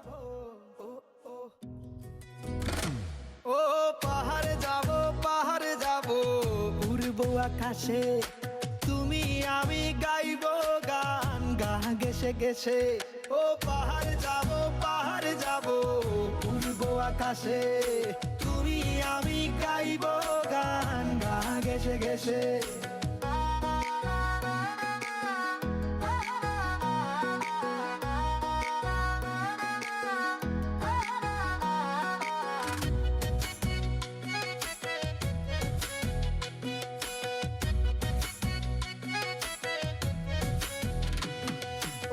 যাবো, ও ও ও পাহাড়ে যাবো, পাহাড়ে যাবো, উড়বো আকাশে, তুমি আমি গাইবো গান গা গেছে গেছে। ও পাহাড়ে যাবো, পাহাড়ে যাবো, উড়বো আকাশে, তুমি আমি গাইবো গান গা গেছে গেছে।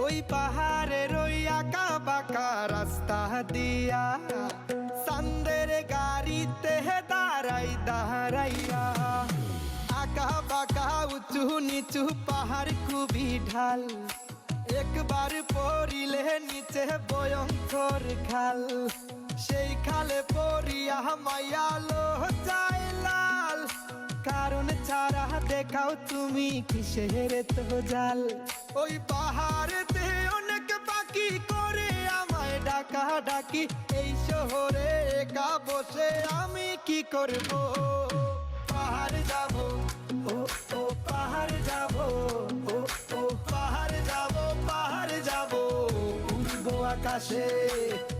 ওই পাহাড়ের ওই আঁকা বাঁকা রাস্তা দিয়া চাঁদের গাড়িতে দাঁড়াই দাঁড়াইয়া, আঁকা বাঁকা উঁচু নিচু পাহাড় খুবই ঢাল, একবার পড়িলে নিচে ভয়ঙ্কর খাল, সেই খালে পড়িয়া মায়ালো যায় লাল, কারণ ছাড়া দেখাও তুমি কিসের তো জাল। ওই পাহাড়েতে অনেক পাখি করে আমায় ডাকা ডাকি, এই শহরে একা বসে আমি কি করব। পাহাড় যাব, ও ও পাহাড় যাব, ও ও পাহাড় যাব, পাহাড় যাব, উড়বো আকাশে,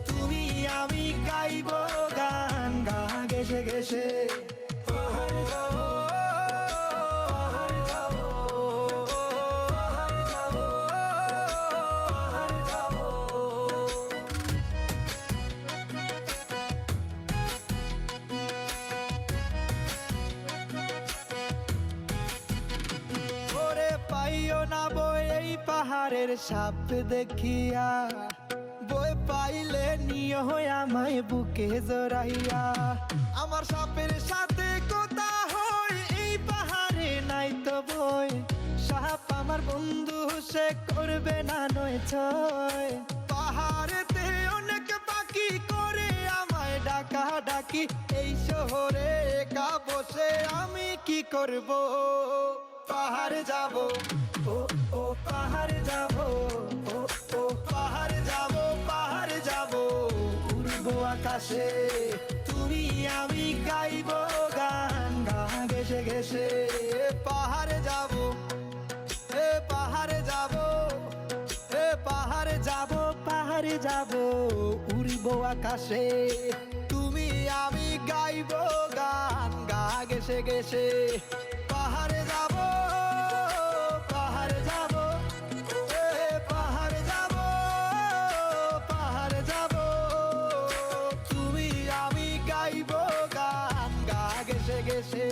তুমি আমি গাইবো গান গা গেছে গেছে। পাহাড় যাব, পাইও না বই এই পাহাড়ের সাপ দেখিয়া, বই পাইলে নিয়ে আমায় বুকে জড়াইয়া, আমার সাপের সাথে কথা হয় এই পাহাড়ে নাই তো বই, সাপ আমার বন্ধু সে করবে না নয় ছয়। পাহাড়েতে অনেক পাখি করে আমায় ডাকা ডাকি, এই শহরে একা বসে আমি কি করব। পাহাড় যাব, ও ও পাহাড় যাব, ও ও পাহাড় যাব, পাহাড় যাব, উড়বো আকাশে, তুমি আমি গাইবো গান গা গেছে গেছে। পাহাড়ে যাব, এ পাহাড়ে যাব, এ পাহাড়ে যাব, পাহাড়ে যাব, উড়বো আকাশে, তুমি আমি গাইবো গান গা গেছে গেছে। পাহাড়ে যাব, পাহাড়ে যাব, এ পাহাড়ে যাব, পাহাড়ে যাব, তুমি আমি গাইবো গান গা গেছে গেছে।